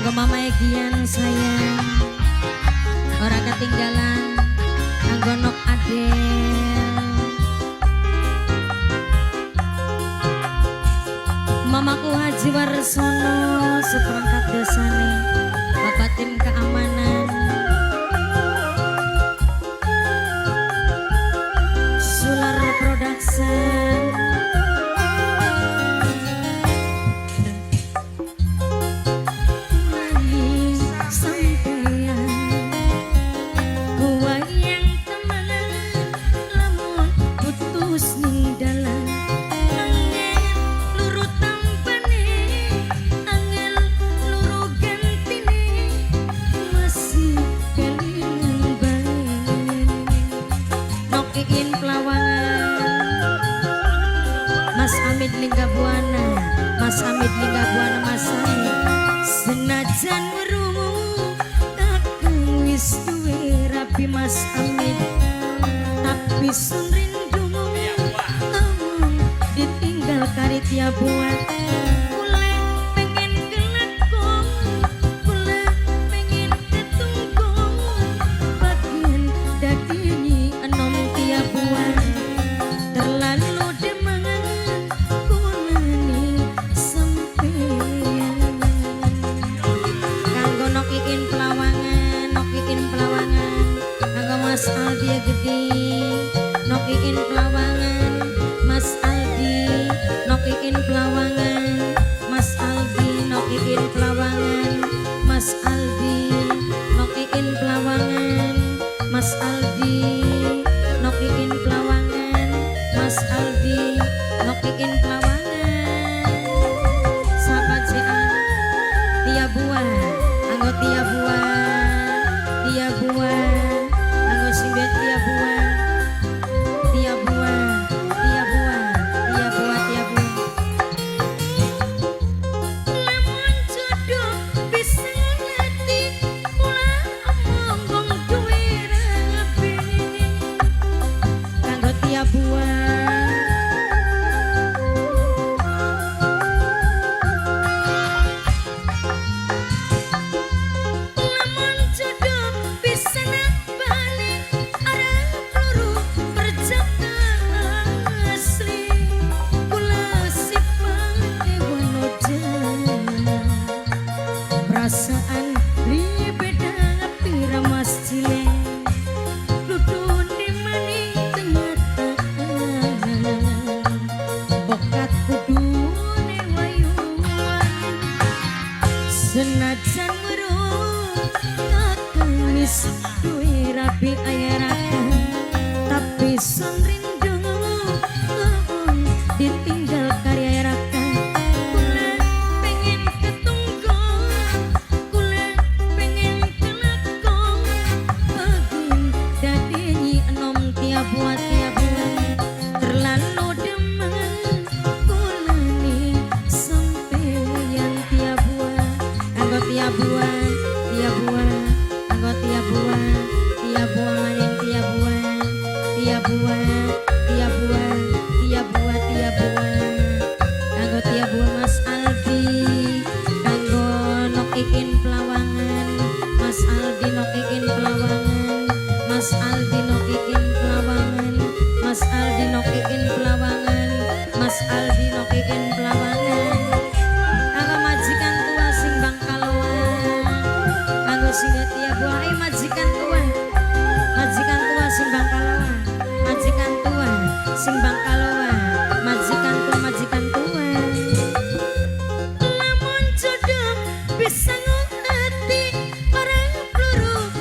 Kanggo Mama Egyan sayang ora ketinggalan. Kanggo Nok Adel, Mamaku Haji Warsono seperangkat dosane, Bapak tim keamanan, Sular Production, Mas Hamid Lingga Buana, Mas Hamid Lingga Buana Mas Hamid. Senajan werumu aku wis duwe rapi Mas Hamid, tapi sun rindumu kamu ditinggal kari tiap buat. Kule pengen kelakon, kule pengen ketunggu, bagian daging enom tiap buat. Terlalu Mas Aldi gede, Nok Iin Pelawangan, Mas Aldi, Nok Iin Pelawangan, Mas Aldi, Nok Iin Pelawangan, Mas Aldi, Nok Iin Pelawangan, Mas Aldi, Nok Iin Pelawangan, Mas Aldi, Nok Iin Pelawangan. Sahabat Jean, Tia Buah, anggo Tia Buah, Tia Buah. Simbet Tia Buah, Tia Buah, Tia Buah, Tia Buah, Tia Buah. Lamun jodoh bisa ngerti, kula omong duwe rapi. Kanggo Tia Buah. Perasaan li beda pira mas cileng, dudun di mani ternyata bokat kudu newayuan. Senajan weruh kakang wis duwe rapi ayarakan, tapi sun rindu ditinggal karya ayarakan. Buat Tia Buah, terlalu demen kula ni sampeyan Tia Buah. Anggo Tia Buah, Tia Buah, anggo Tia Buah, Tia Buah maning Tia Buah, Tia Buah, Tia Buah, Tia Buah, Tia Buah. Anggo Tia Buah Mas Aldi, anggo Nok Iin Pelawangan, Mas Aldi Nok Iin Pelawangan, Mas Aldi Nok Iin Pelawangan, Mas Aldi Nok Iin Pelawangan, Mas Aldi Nok Iin Pelawangan. Anggo majikan tua sing Bangkaloan, anggo singgat Tia Buah, majikan tua sing Bangkaloan, majikan tua sing Bangkaloan, majikan tua, majikan tua. Lamun jodoh bisa ngerti, orang peluru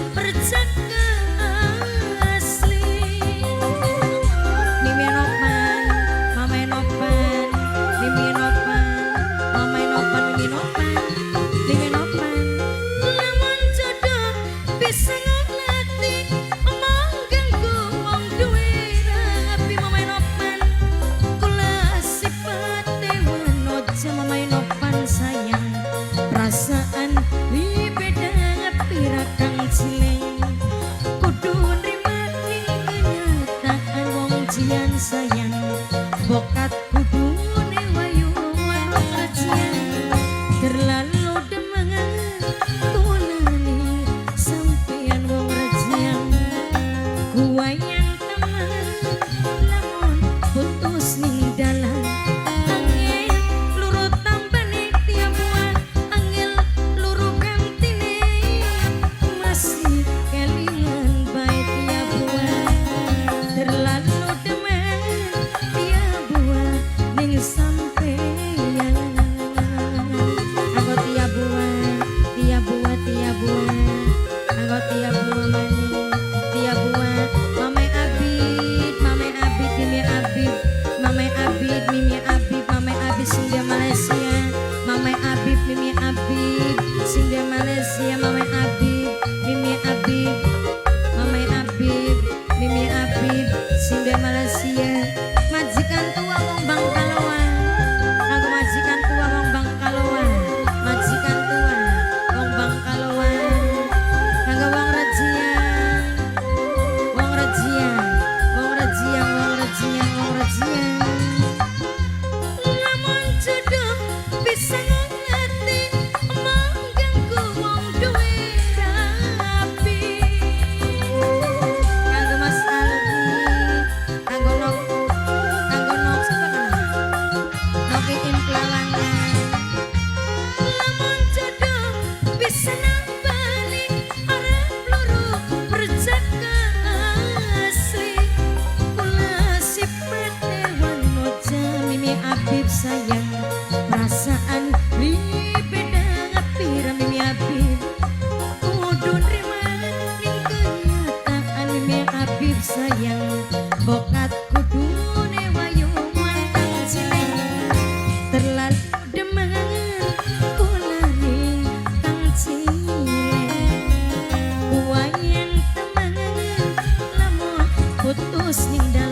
putus ning